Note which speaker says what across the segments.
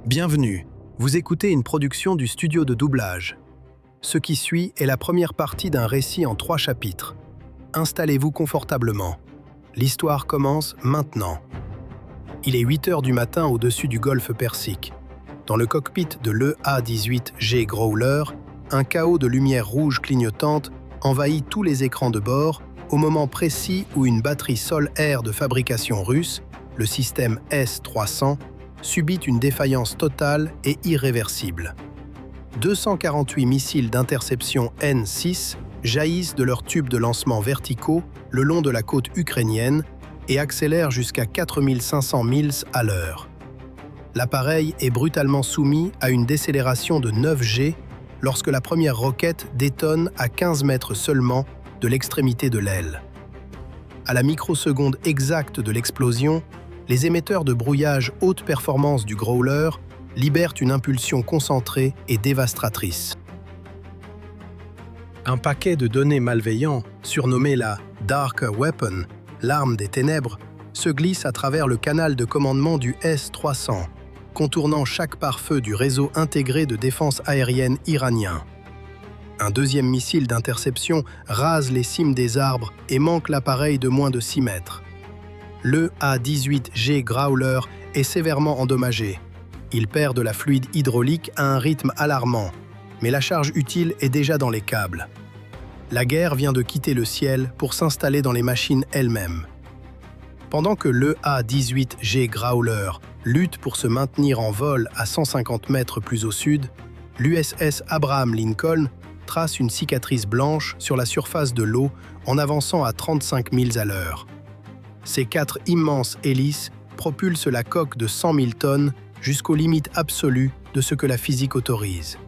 Speaker 1: Bienvenue, vous écoutez une production du studio de doublage. Ce qui suit est la première partie d'un récit en 3 chapitres. Installez-vous confortablement. L'histoire commence maintenant. Il est 8 heures du matin au-dessus du golfe Persique. Dans le cockpit de l'EA-18G Growler, un chaos de lumière rouge clignotante envahit tous les écrans de bord au moment précis où une batterie Sol-Air de fabrication russe, le système S-300, subit une défaillance totale et irréversible. 248 missiles d'interception N-6 jaillissent de leurs tubes de lancement verticaux le long de la côte ukrainienne et accélèrent jusqu'à 4500 miles à l'heure. L'appareil est brutalement soumis à une décélération de 9 G lorsque la première roquette détonne à 15 mètres seulement de l'extrémité de l'aile. À la microseconde exacte de l'explosion, les émetteurs de brouillage haute performance du Growler libèrent une impulsion concentrée et dévastatrice. Un paquet de données malveillants, surnommé la Dark Weapon, l'arme des ténèbres, se glisse à travers le canal de commandement du S-300, contournant chaque pare-feu du réseau intégré de défense aérienne iranien. Un deuxième missile d'interception rase les cimes des arbres et manque l'appareil de moins de 6 mètres. Le A-18G Growler est sévèrement endommagé. Il perd de la fluide hydraulique à un rythme alarmant, mais la charge utile est déjà dans les câbles. La guerre vient de quitter le ciel pour s'installer dans les machines elles-mêmes. Pendant que le A-18G Growler lutte pour se maintenir en vol à 150 mètres plus au sud, l'USS Abraham Lincoln trace une cicatrice blanche sur la surface de l'eau en avançant à 35 milles à l'heure. Ces 4 immenses hélices propulsent la coque de 100 000 tonnes jusqu'aux limites absolues de ce que la physique autorise.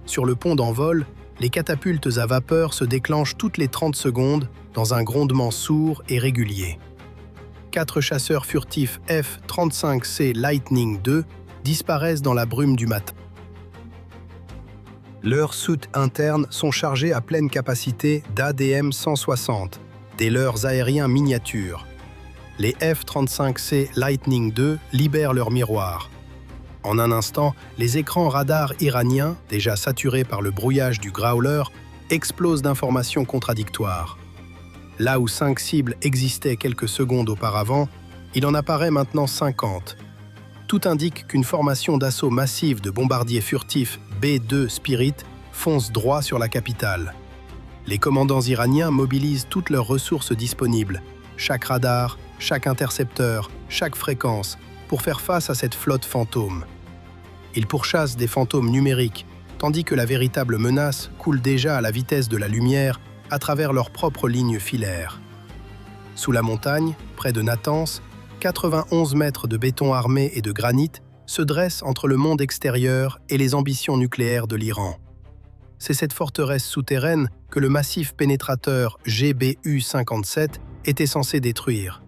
Speaker 1: Sur le pont d'envol, les catapultes à vapeur se déclenchent toutes les 30 secondes dans un grondement sourd et régulier. 4 chasseurs furtifs F-35C Lightning II disparaissent dans la brume du matin. Leurs soutes internes sont chargées à pleine capacité d'ADM-160, des leurres aériens miniatures. Les F-35C Lightning II libèrent leurs miroirs. En un instant, les écrans radars iraniens, déjà saturés par le brouillage du Growler, explosent d'informations contradictoires. Là où 5 cibles existaient quelques secondes auparavant, il en apparaît maintenant 50. Tout indique qu'une formation d'assaut massive de bombardiers furtifs B-2 Spirit fonce droit sur la capitale. Les commandants iraniens mobilisent toutes leurs ressources disponibles, chaque radar, chaque intercepteur, chaque fréquence, pour faire face à cette flotte fantôme. Ils pourchassent des fantômes numériques, tandis que la véritable menace coule déjà à la vitesse de la lumière à travers leurs propres lignes filaires. Sous la montagne, près de Natanz, 91 mètres de béton armé et de granit se dressent entre le monde extérieur et les ambitions nucléaires de l'Iran. C'est cette forteresse souterraine que le massif pénétrateur GBU-57 était censé détruire.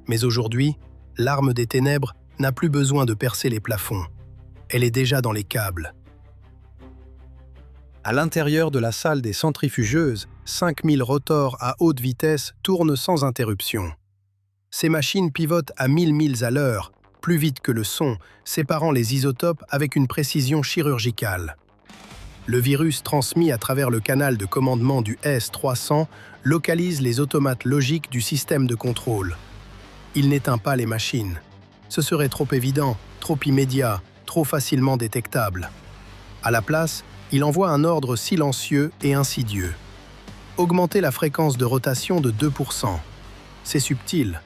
Speaker 1: Mais aujourd'hui, l'arme des ténèbres n'a plus besoin de percer les plafonds. Elle est déjà dans les câbles. À l'intérieur de la salle des centrifugeuses, 5000 rotors à haute vitesse tournent sans interruption. Ces machines pivotent à 1000 milles à l'heure, plus vite que le son, séparant les isotopes avec une précision chirurgicale. Le virus transmis à travers le canal de commandement du S-300 localise les automates logiques du système de contrôle. Il n'éteint pas les machines. Ce serait trop évident, trop immédiat, trop facilement détectable. À la place, il envoie un ordre silencieux et insidieux. Augmenter la fréquence de rotation de 2%. C'est subtil.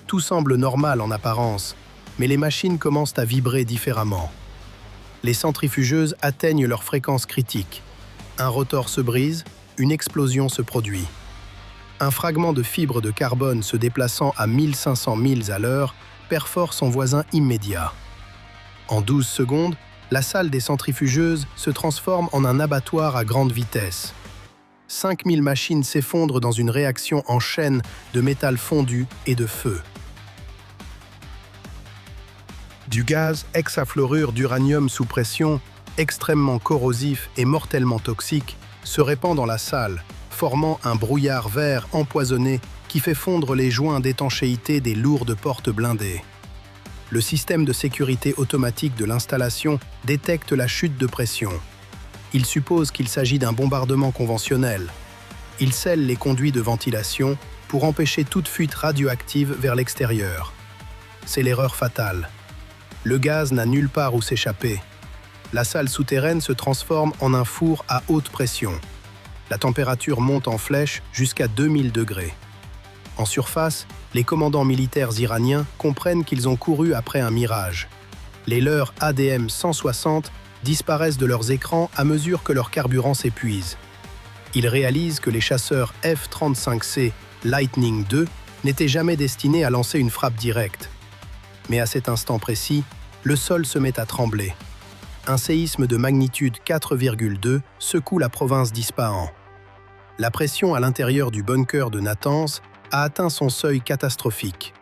Speaker 1: Tout semble normal en apparence, mais les machines commencent à vibrer différemment. Les centrifugeuses atteignent leur fréquence critique. Un rotor se brise, une explosion se produit. Un fragment de fibre de carbone se déplaçant à 1500 milles à l'heure perfore son voisin immédiat. En 12 secondes, la salle des centrifugeuses se transforme en un abattoir à grande vitesse. 5000 machines s'effondrent dans une réaction en chaîne de métal fondu et de feu. Du gaz hexafluorure d'uranium sous pression, extrêmement corrosif et mortellement toxique, se répand dans la salle, formant un brouillard vert empoisonné qui fait fondre les joints d'étanchéité des lourdes portes blindées. Le système de sécurité automatique de l'installation détecte la chute de pression. Il suppose qu'il s'agit d'un bombardement conventionnel. Il scelle les conduits de ventilation pour empêcher toute fuite radioactive vers l'extérieur. C'est l'erreur fatale. Le gaz n'a nulle part où s'échapper. La salle souterraine se transforme en un four à haute pression. La température monte en flèche jusqu'à 2000 degrés. En surface, les commandants militaires iraniens comprennent qu'ils ont couru après un mirage. Les leurs ADM-160 disparaissent de leurs écrans à mesure que leur carburant s'épuise. Ils réalisent que les chasseurs F-35C Lightning II n'étaient jamais destinés à lancer une frappe directe. Mais à cet instant précis, le sol se met à trembler. Un séisme de magnitude 4,2 secoue la province d'Ispahan. La pression à l'intérieur du bunker de Natanz a atteint son seuil catastrophique.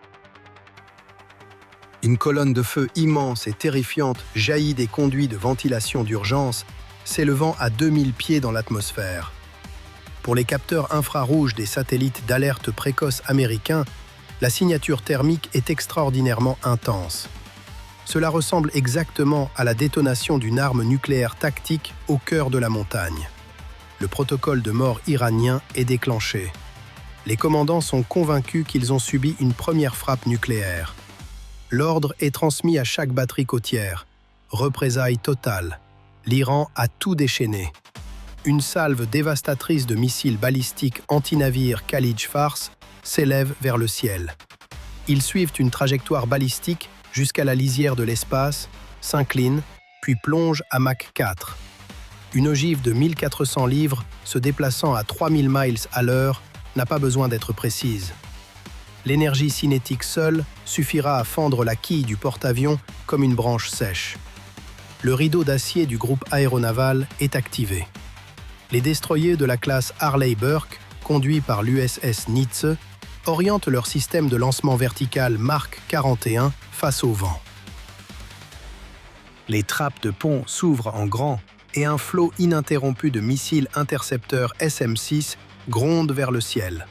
Speaker 1: Une colonne de feu immense et terrifiante jaillit des conduits de ventilation d'urgence, s'élevant à 2000 pieds dans l'atmosphère. Pour les capteurs infrarouges des satellites d'alerte précoce américains, la signature thermique est extraordinairement intense. Cela ressemble exactement à la détonation d'une arme nucléaire tactique au cœur de la montagne. Le protocole de mort iranien est déclenché. Les commandants sont convaincus qu'ils ont subi une première frappe nucléaire. L'ordre est transmis à chaque batterie côtière. Représailles totale. L'Iran a tout déchaîné. Une salve dévastatrice de missiles balistiques anti-navires Khalij-Fars s'élève vers le ciel. Ils suivent une trajectoire balistique jusqu'à la lisière de l'espace, s'inclinent, puis plongent à Mach 4. Une ogive de 1400 livres se déplaçant à 3000 miles à l'heure n'a pas besoin d'être précise. L'énergie cinétique seule suffira à fendre la quille du porte-avions comme une branche sèche. Le rideau d'acier du groupe aéronaval est activé. Les destroyers de la classe Harley-Burke, conduits par l'USS Nietzsche, orientent leur système de lancement vertical Mark 41 face au vent. Les trappes de pont s'ouvrent en grand et un flot ininterrompu de missiles intercepteurs SM-6 gronde vers le ciel.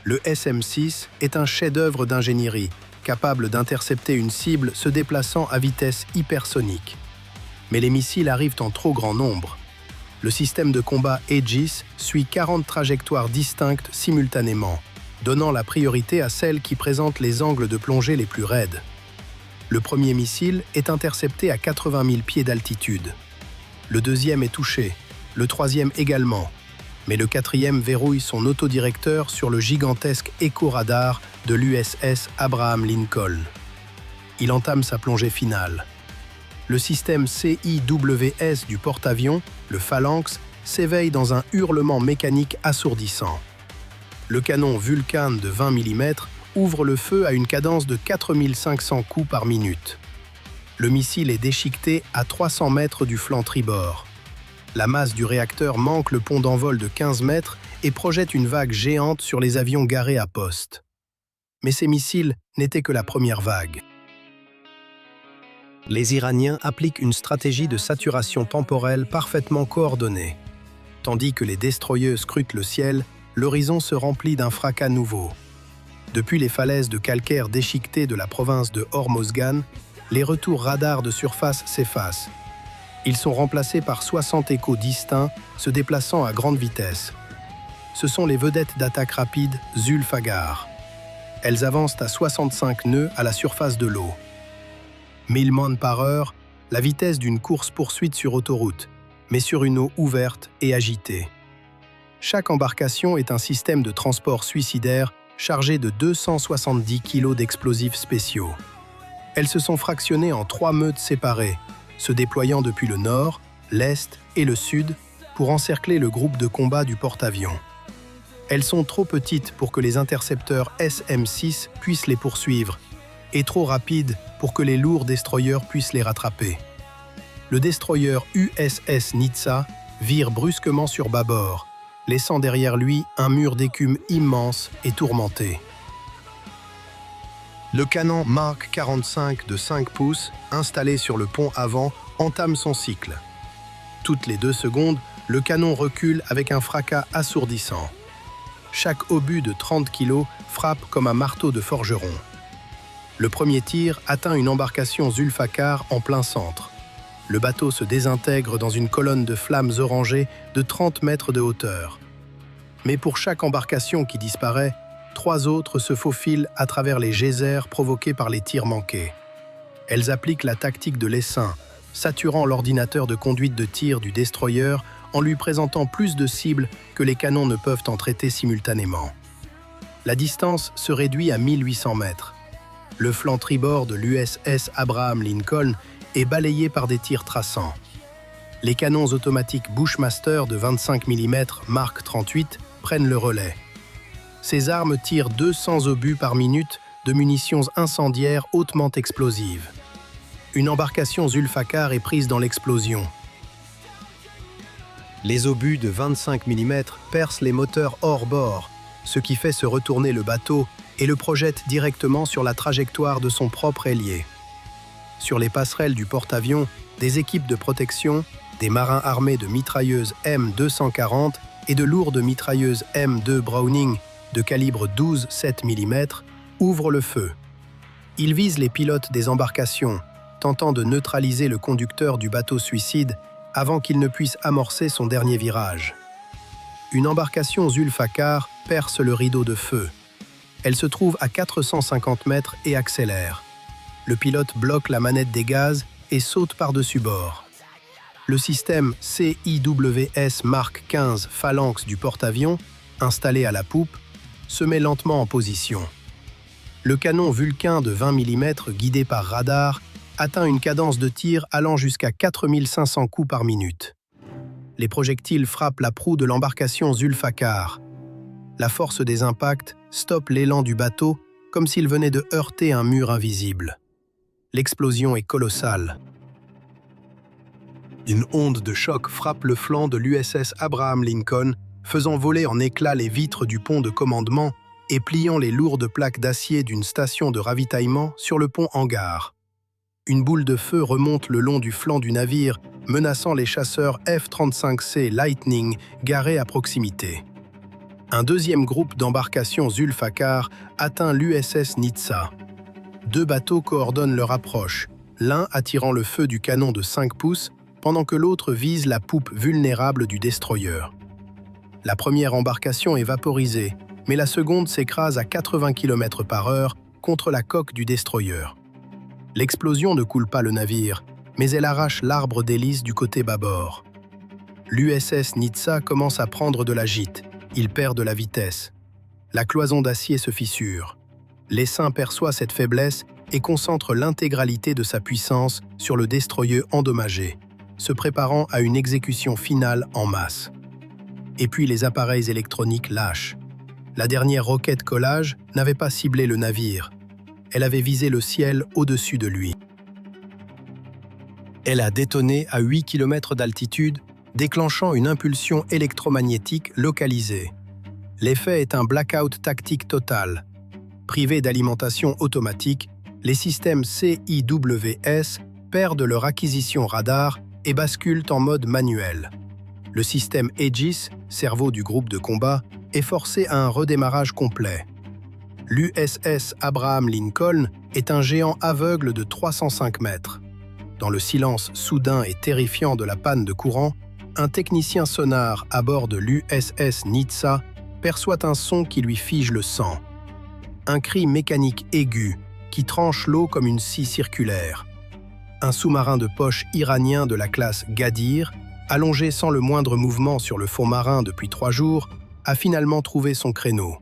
Speaker 1: Le SM-6 est un chef-d'œuvre d'ingénierie, capable d'intercepter une cible se déplaçant à vitesse hypersonique. Mais les missiles arrivent en trop grand nombre. Le système de combat Aegis suit 40 trajectoires distinctes simultanément, donnant la priorité à celles qui présentent les angles de plongée les plus raides. Le premier missile est intercepté à 80 000 pieds d'altitude. Le deuxième est touché, le troisième également, mais le quatrième verrouille son autodirecteur sur le gigantesque écho-radar de l'USS Abraham Lincoln. Il entame sa plongée finale. Le système CIWS du porte-avions, le Phalanx, s'éveille dans un hurlement mécanique assourdissant. Le canon Vulcan de 20 mm ouvre le feu à une cadence de 4500 coups par minute. Le missile est déchiqueté à 300 mètres du flanc tribord. La masse du réacteur manque le pont d'envol de 15 mètres et projette une vague géante sur les avions garés à poste. Mais ces missiles n'étaient que la première vague. Les Iraniens appliquent une stratégie de saturation temporelle parfaitement coordonnée. Tandis que les destroyers scrutent le ciel, l'horizon se remplit d'un fracas nouveau. Depuis les falaises de calcaire déchiquetées de la province de Hormozgan, les retours radars de surface s'effacent. Ils sont remplacés par 60 échos distincts se déplaçant à grande vitesse. Ce sont les vedettes d'attaque rapide Zulfagar. Elles avancent à 65 nœuds à la surface de l'eau. 1000 milles par heure, la vitesse d'une course-poursuite sur autoroute, mais sur une eau ouverte et agitée. Chaque embarcation est un système de transport suicidaire chargé de 270 kg d'explosifs spéciaux. Elles se sont fractionnées en 3 meutes séparées, se déployant depuis le nord, l'est et le sud pour encercler le groupe de combat du porte-avions. Elles sont trop petites pour que les intercepteurs SM-6 puissent les poursuivre et trop rapides pour que les lourds destroyers puissent les rattraper. Le destroyer USS Nizza vire brusquement sur bâbord, laissant derrière lui un mur d'écume immense et tourmenté. Le canon Mark 45 de 5 pouces, installé sur le pont avant, entame son cycle. Toutes les 2 secondes, le canon recule avec un fracas assourdissant. Chaque obus de 30 kg frappe comme un marteau de forgeron. Le premier tir atteint une embarcation Zulfacar en plein centre. Le bateau se désintègre dans une colonne de flammes orangées de 30 mètres de hauteur. Mais pour chaque embarcation qui disparaît, 3 autres se faufilent à travers les geysers provoqués par les tirs manqués. Elles appliquent la tactique de l'essaim, saturant l'ordinateur de conduite de tir du destroyer en lui présentant plus de cibles que les canons ne peuvent en traiter simultanément. La distance se réduit à 1800 mètres. Le flanc tribord de l'USS Abraham Lincoln est balayé par des tirs traçants. Les canons automatiques Bushmaster de 25 mm Mark 38 prennent le relais. Ces armes tirent 200 obus par minute de munitions incendiaires hautement explosives. Une embarcation Zulfacar est prise dans l'explosion. Les obus de 25 mm percent les moteurs hors bord, ce qui fait se retourner le bateau et le projette directement sur la trajectoire de son propre ailier. Sur les passerelles du porte-avions, des équipes de protection, des marins armés de mitrailleuses M240 et de lourdes mitrailleuses M2 Browning de calibre 12,7 mm ouvrent le feu. Ils visent les pilotes des embarcations, tentant de neutraliser le conducteur du bateau suicide avant qu'il ne puisse amorcer son dernier virage. Une embarcation Zulfacar perce le rideau de feu. Elle se trouve à 450 mètres et accélère. Le pilote bloque la manette des gaz et saute par-dessus bord. Le système CIWS Mark 15 Phalanx du porte-avions, installé à la poupe, se met lentement en position. Le canon Vulcain de 20 mm, guidé par radar, atteint une cadence de tir allant jusqu'à 4500 coups par minute. Les projectiles frappent la proue de l'embarcation Zulfacar. La force des impacts stoppe l'élan du bateau comme s'il venait de heurter un mur invisible. L'explosion est colossale. Une onde de choc frappe le flanc de l'USS Abraham Lincoln, faisant voler en éclats les vitres du pont de commandement et pliant les lourdes plaques d'acier d'une station de ravitaillement sur le pont hangar. Une boule de feu remonte le long du flanc du navire, menaçant les chasseurs F-35C Lightning garés à proximité. Un deuxième groupe d'embarcations Zulfacar atteint l'USS Nitsa. 2 bateaux coordonnent leur approche, l'un attirant le feu du canon de 5 pouces, pendant que l'autre vise la poupe vulnérable du destroyer. La première embarcation est vaporisée, mais la seconde s'écrase à 80 km/h contre la coque du destroyer. L'explosion ne coule pas le navire, mais elle arrache l'arbre d'hélice du côté bâbord. L'USS Nitsa commence à prendre de la gîte. Il perd de la vitesse. La cloison d'acier se fissure. L'essaim perçoit cette faiblesse et concentre l'intégralité de sa puissance sur le destroyer endommagé, se préparant à une exécution finale en masse. Et puis les appareils électroniques lâchent. La dernière roquette collage n'avait pas ciblé le navire. Elle avait visé le ciel au-dessus de lui. Elle a détonné à 8 km d'altitude, déclenchant une impulsion électromagnétique localisée. L'effet est un blackout tactique total. Privés d'alimentation automatique, les systèmes CIWS perdent leur acquisition radar et basculent en mode manuel. Le système Aegis, cerveau du groupe de combat, est forcé à un redémarrage complet. L'USS Abraham Lincoln est un géant aveugle de 305 mètres. Dans le silence soudain et terrifiant de la panne de courant, un technicien sonar à bord de l'USS Nitsa perçoit un son qui lui fige le sang. Un cri mécanique aigu qui tranche l'eau comme une scie circulaire. Un sous-marin de poche iranien de la classe Gadir, allongé sans le moindre mouvement sur le fond marin depuis 3 jours, a finalement trouvé son créneau.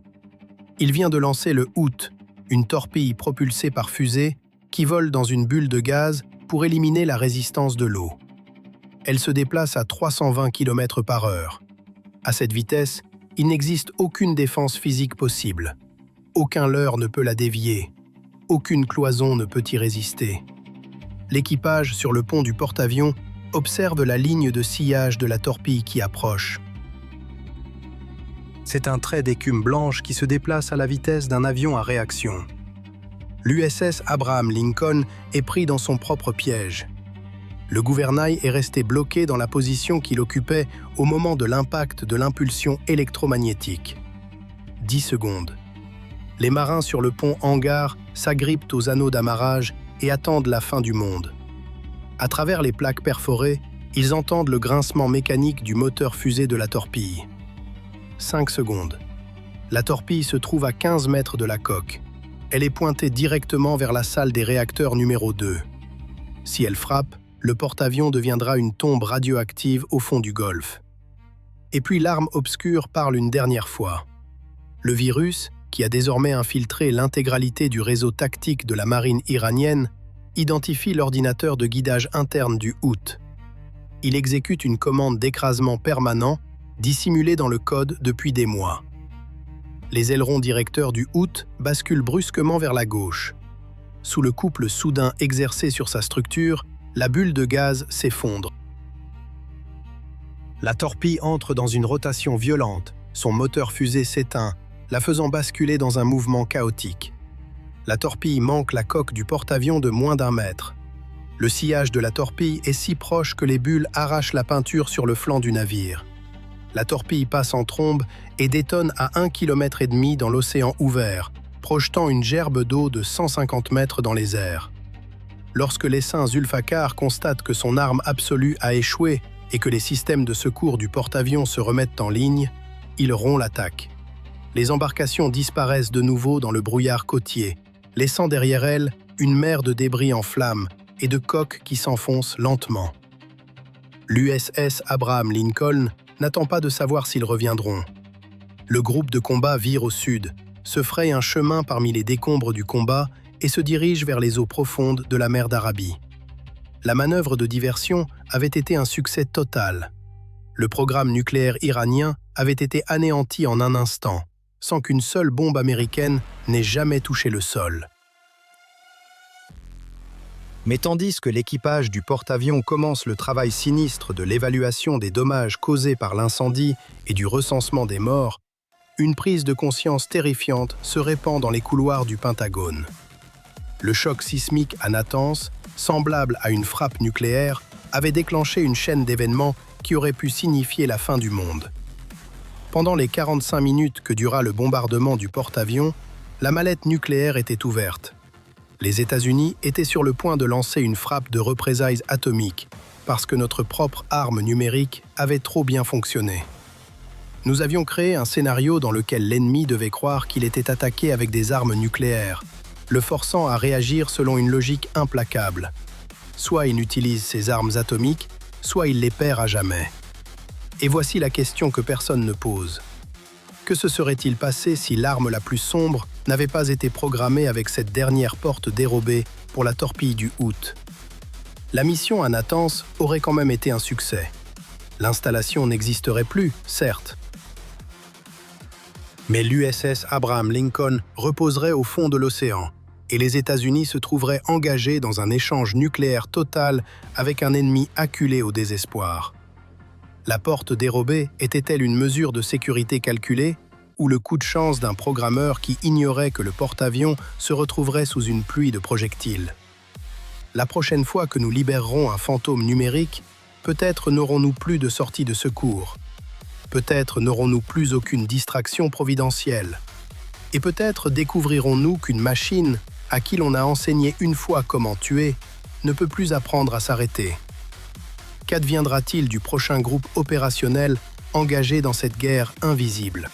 Speaker 1: Il vient de lancer le Hoot, une torpille propulsée par fusée qui vole dans une bulle de gaz pour éliminer la résistance de l'eau. Elle se déplace à 320 km/h. À cette vitesse, il n'existe aucune défense physique possible. Aucun leurre ne peut la dévier. Aucune cloison ne peut y résister. L'équipage sur le pont du porte-avions observe la ligne de sillage de la torpille qui approche. C'est un trait d'écume blanche qui se déplace à la vitesse d'un avion à réaction. L'USS Abraham Lincoln est pris dans son propre piège. Le gouvernail est resté bloqué dans la position qu'il occupait au moment de l'impact de l'impulsion électromagnétique. 10 secondes. Les marins sur le pont hangar s'agrippent aux anneaux d'amarrage et attendent la fin du monde. À travers les plaques perforées, ils entendent le grincement mécanique du moteur fusée de la torpille. 5 secondes. La torpille se trouve à 15 mètres de la coque. Elle est pointée directement vers la salle des réacteurs numéro 2. Si elle frappe, le porte-avions deviendra une tombe radioactive au fond du Golfe. Et puis l'arme obscure parle une dernière fois. Le virus, qui a désormais infiltré l'intégralité du réseau tactique de la marine iranienne, identifie l'ordinateur de guidage interne du Hout. Il exécute une commande d'écrasement permanent, dissimulée dans le code depuis des mois. Les ailerons directeurs du Hout basculent brusquement vers la gauche. Sous le couple soudain exercé sur sa structure, la bulle de gaz s'effondre. La torpille entre dans une rotation violente, son moteur fusée s'éteint, la faisant basculer dans un mouvement chaotique. La torpille manque la coque du porte-avions de moins d'1 mètre. Le sillage de la torpille est si proche que les bulles arrachent la peinture sur le flanc du navire. La torpille passe en trombe et détonne à 1,5 km dans l'océan ouvert, projetant une gerbe d'eau de 150 mètres dans les airs. Lorsque l'essaim Zulfikar constate que son arme absolue a échoué et que les systèmes de secours du porte-avions se remettent en ligne, il rompt l'attaque. Les embarcations disparaissent de nouveau dans le brouillard côtier, laissant derrière elles une mer de débris en flammes et de coques qui s'enfoncent lentement. L'USS Abraham Lincoln n'attend pas de savoir s'ils reviendront. Le groupe de combat vire au sud, se fraye un chemin parmi les décombres du combat et se dirige vers les eaux profondes de la mer d'Arabie. La manœuvre de diversion avait été un succès total. Le programme nucléaire iranien avait été anéanti en un instant, sans qu'une seule bombe américaine n'ait jamais touché le sol. Mais tandis que l'équipage du porte-avions commence le travail sinistre de l'évaluation des dommages causés par l'incendie et du recensement des morts, une prise de conscience terrifiante se répand dans les couloirs du Pentagone. Le choc sismique à Natanz, semblable à une frappe nucléaire, avait déclenché une chaîne d'événements qui aurait pu signifier la fin du monde. Pendant les 45 minutes que dura le bombardement du porte-avions, la mallette nucléaire était ouverte. Les États-Unis étaient sur le point de lancer une frappe de représailles atomiques parce que notre propre arme numérique avait trop bien fonctionné. Nous avions créé un scénario dans lequel l'ennemi devait croire qu'il était attaqué avec des armes nucléaires, le forçant à réagir selon une logique implacable. Soit il utilise ses armes atomiques, soit il les perd à jamais. Et voici la question que personne ne pose. Que se serait-il passé si l'arme la plus sombre n'avait pas été programmée avec cette dernière porte dérobée pour la torpille du Hout? La mission à Natanz aurait quand même été un succès. L'installation n'existerait plus, certes. Mais l'USS Abraham Lincoln reposerait au fond de l'océan, et les États-Unis se trouveraient engagés dans un échange nucléaire total avec un ennemi acculé au désespoir. La porte dérobée était-elle une mesure de sécurité calculée ou le coup de chance d'un programmeur qui ignorait que le porte-avions se retrouverait sous une pluie de projectiles? La prochaine fois que nous libérerons un fantôme numérique, peut-être n'aurons-nous plus de sortie de secours. Peut-être n'aurons-nous plus aucune distraction providentielle. Et peut-être découvrirons-nous qu'une machine, à qui l'on a enseigné une fois comment tuer, ne peut plus apprendre à s'arrêter. Qu'adviendra-t-il du prochain groupe opérationnel engagé dans cette guerre invisible ?